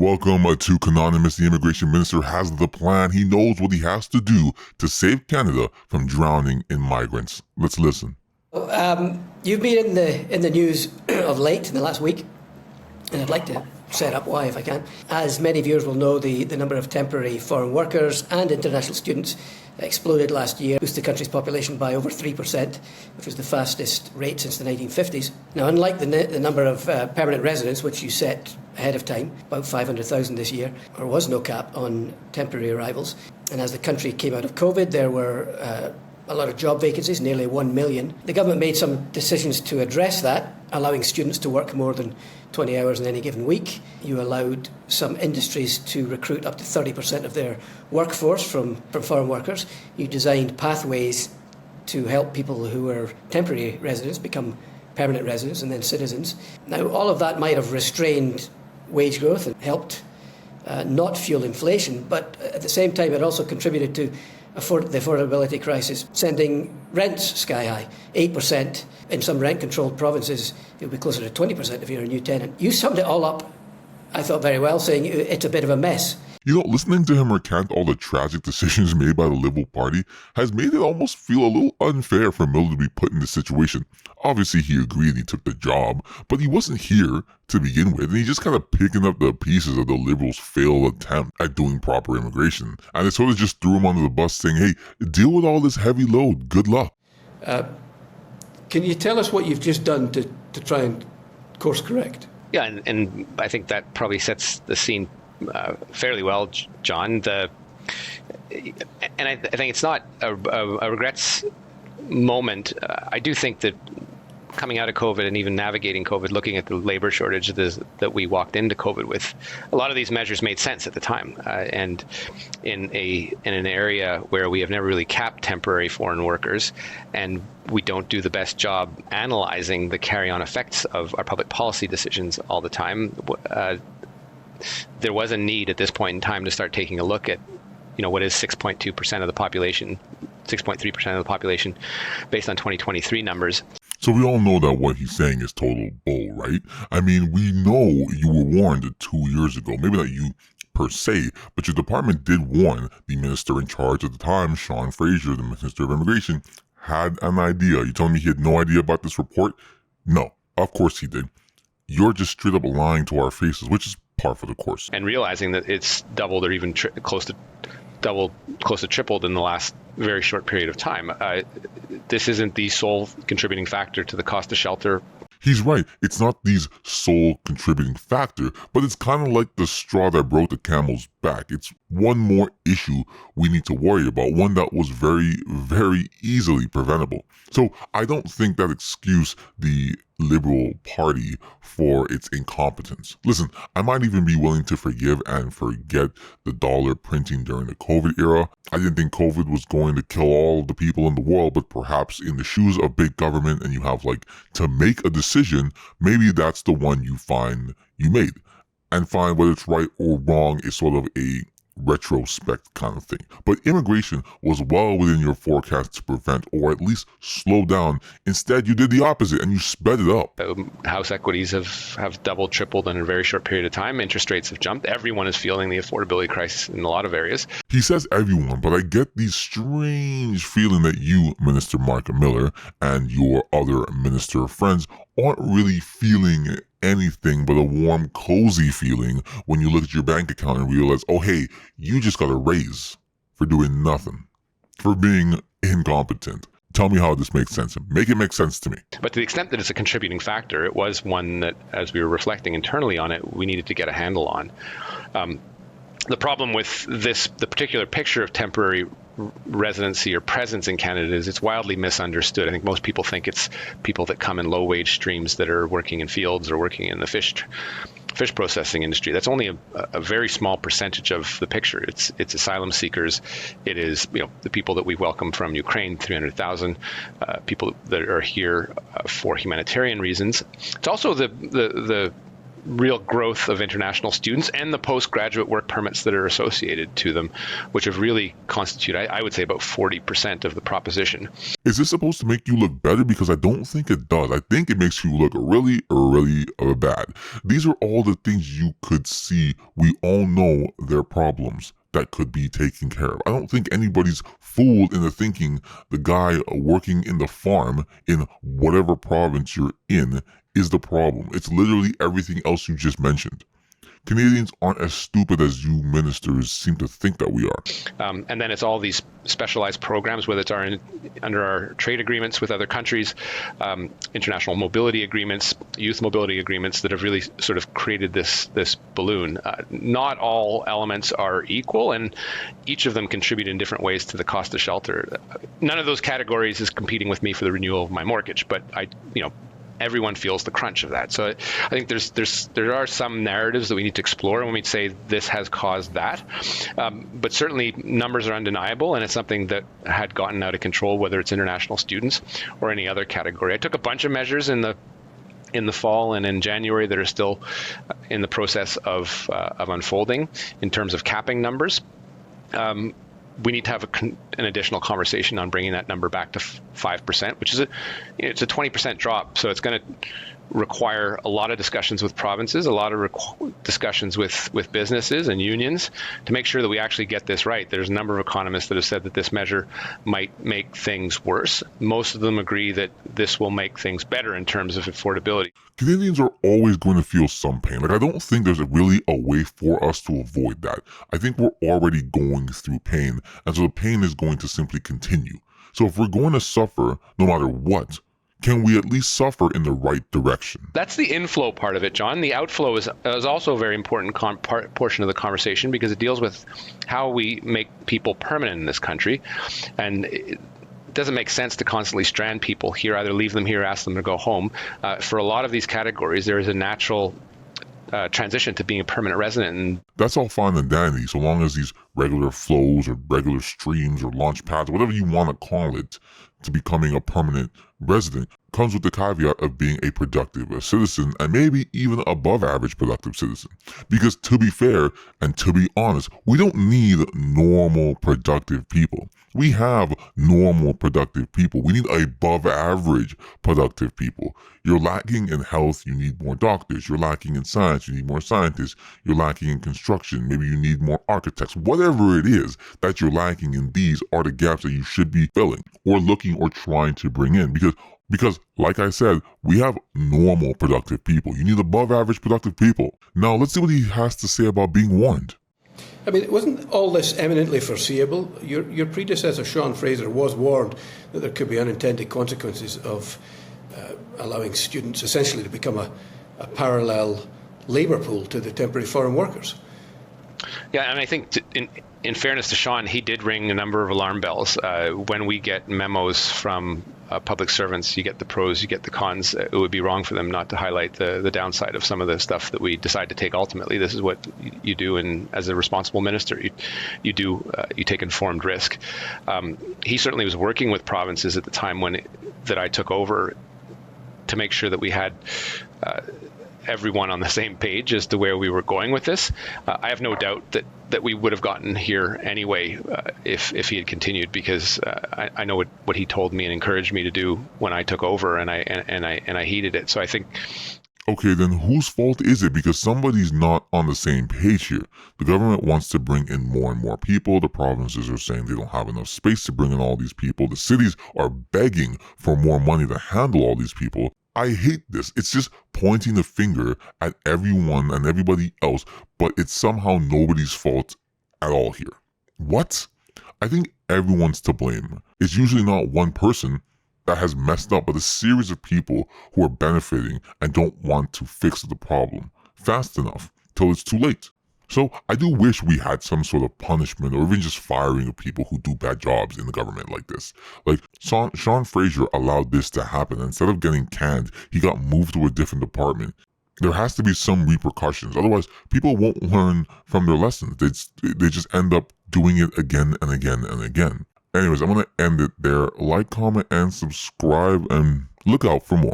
welcome to Canonimus. The immigration minister has the plan. He knows what he has to do to save Canada from drowning in migrants. Let's listen. You've been in the news of late in the last week, and I'd like to set up why if I can. As many viewers will know, the number of temporary foreign workers and international students exploded last year, boosted the country's population by over 3%, which was the fastest rate since the 1950s. Now, unlike the number of permanent residents, which you set ahead of time, about 500,000 this year, there was no cap on temporary arrivals. And as the country came out of COVID, there were a lot of job vacancies, nearly 1 million. The government made some decisions to address that, allowing students to work more than 20 hours in any given week. You allowed some industries to recruit up to 30% of their workforce from foreign workers. You designed pathways to help people who were temporary residents become permanent residents and then citizens. Now, all of that might have restrained wage growth and helped not fuel inflation, but at the same time it also contributed to the affordability crisis, sending rents sky high, 8%. In some rent-controlled provinces, it would be closer to 20% if you're a new tenant. You summed it all up, I thought, very well, saying it's a bit of a mess. You know, listening to him recount all the tragic decisions made by the Liberal Party has made it almost feel a little unfair for Miller to be put in this situation. Obviously, he agreed and he took the job, but he wasn't here to begin with, and he's just kind of picking up the pieces of the Liberals' failed attempt at doing proper immigration. And they sort of just threw him under the bus saying, hey, deal with all this heavy load. Good luck. Can you tell us what you've just done to try and course correct? Yeah, and I think that probably sets the scene fairly well, John. I think it's not a regrets moment. I do think that coming out of COVID and even navigating COVID, looking at the labor shortage that we walked into COVID with, a lot of these measures made sense at the time. And in an area where we have never really capped temporary foreign workers, and we don't do the best job analyzing the carry-on effects of our public policy decisions all the time, there was a need at this point in time to start taking a look at, what is 6.2% of the population, 6.3% of the population based on 2023 numbers. So we all know that what he's saying is total bull, right? I mean, we know you were warned 2 years ago, maybe not you per se, but your department did warn the minister in charge at the time, Sean Fraser, the Minister of Immigration, had an idea. You telling me he had no idea about this report? No, of course he did. You're just straight up lying to our faces, which is par for the course. And realizing that it's doubled or even close to tripled in the last very short period of time. This isn't the sole contributing factor to the cost of shelter. He's right. It's not the sole contributing factor, but it's kind of like the straw that broke the camel's back. It's one more issue we need to worry about, one that was very, very easily preventable. So I don't think that excuse the Liberal Party for its incompetence. Listen, I might even be willing to forgive and forget the dollar printing during the COVID era. I didn't think COVID was going to kill all the people in the world, but perhaps in the shoes of big government and you have to make a decision, maybe that's the one you find you made. And find whether it's right or wrong is sort of a retrospect kind of thing. But immigration was well within your forecast to prevent or at least slow down. Instead, you did the opposite and you sped it up. House equities have doubled, tripled in a very short period of time. Interest rates have jumped. Everyone is feeling the affordability crisis in a lot of areas. He says everyone, but I get the strange feeling that you, Minister Marc Miller, and your other minister friends aren't really feeling anything but a warm, cozy feeling when you look at your bank account and realize, oh, hey, you just got a raise for doing nothing, for being incompetent. Tell me how this makes sense. Make it make sense to me. But to the extent that it's a contributing factor, it was one that, as we were reflecting internally on it, we needed to get a handle on. The problem with the particular picture of temporary residency or presence in Canada is it's wildly misunderstood. I think most people think it's people that come in low wage streams that are working in fields or working in the fish processing industry. That's only a very small percentage of the picture. It's asylum seekers. It is the people that we welcome from Ukraine, 300,000 people that are here for humanitarian reasons. It's also the real growth of international students and the postgraduate work permits that are associated to them, which have really constitute, I would say, about 40% of the proposition. Is this supposed to make you look better? Because I don't think it does. I think it makes you look really, really bad. These are all the things you could see. We all know their problems that could be taken care of. I don't think anybody's fooled into thinking the guy working in the farm in whatever province you're in is the problem. It's literally everything else you just mentioned. Canadians aren't as stupid as you ministers seem to think that we are. And then it's all these specialized programs, whether it's under our trade agreements with other countries, international mobility agreements, youth mobility agreements that have really sort of created this balloon. Not all elements are equal, and each of them contribute in different ways to the cost of shelter. None of those categories is competing with me for the renewal of my mortgage, but everyone feels the crunch of that. So I think there are some narratives that we need to explore when we say this has caused that. But certainly numbers are undeniable, and it's something that had gotten out of control, whether it's international students or any other category. I took a bunch of measures in the fall and in January that are still in the process of unfolding in terms of capping numbers. We need to have an additional conversation on bringing that number back to 5%, which is it's a 20% drop. So it's going to require a lot of discussions with provinces, a lot of discussions with businesses and unions to make sure that we actually get this right. There's a number of economists that have said that this measure might make things worse. Most of them agree that this will make things better in terms of affordability. Canadians are always going to feel some pain. Like, I don't think there's really a way for us to avoid that. I think we're already going through pain, and so the pain is going to simply continue. So if we're going to suffer no matter what, can we at least suffer in the right direction? That's the inflow part of it, John. The outflow is also a very important portion of the conversation, because it deals with how we make people permanent in this country. And it doesn't make sense to constantly strand people here, either leave them here, ask them to go home. For a lot of these categories, there is a natural transition to being a permanent resident. And that's all fine and dandy, so long as these regular flows or regular streams or launch pads, whatever you want to call it, to becoming a permanent resident comes with the caveat of being a productive citizen, and maybe even above average productive citizen. Because to be fair and to be honest, we don't need normal productive people. We have normal productive people. We need above average productive people. You're lacking in health, you need more doctors. You're lacking in science, you need more scientists. You're lacking in construction, maybe you need more architects. Whatever it is that you're lacking in, these are the gaps that you should be filling or looking or trying to bring in. Because, like I said, we have normal productive people. You need above average productive people. Now, let's see what he has to say about being warned. I mean, wasn't all this eminently foreseeable? Your predecessor, Sean Fraser, was warned that there could be unintended consequences of allowing students essentially to become a parallel labour pool to the temporary foreign workers. Yeah, and I think in fairness to Sean, he did ring a number of alarm bells. When we get memos from public servants, you get the pros, you get the cons. It would be wrong for them not to highlight the downside of some of the stuff that we decide to take ultimately. This is what you do, and as a responsible minister, you take informed risk. He certainly was working with provinces at the time that I took over to make sure that we had everyone on the same page as to where we were going with this. I have no doubt that we would have gotten here anyway if he had continued, because I know what he told me and encouraged me to do when I took over, and I heeded it. So I think. Okay, then whose fault is it? Because somebody's not on the same page here. The government wants to bring in more and more people. The provinces are saying they don't have enough space to bring in all these people. The cities are begging for more money to handle all these people. I hate this. It's just pointing the finger at everyone and everybody else, but it's somehow nobody's fault at all here. What? I think everyone's to blame. It's usually not one person that has messed up, but a series of people who are benefiting and don't want to fix the problem fast enough till it's too late. So I do wish we had some sort of punishment or even just firing of people who do bad jobs in the government like this. Like Sean Fraser allowed this to happen. Instead of getting canned, he got moved to a different department. There has to be some repercussions. Otherwise, people won't learn from their lessons. They just end up doing it again and again and again. Anyways, I'm going to end it there. Like, comment, and subscribe, and look out for more.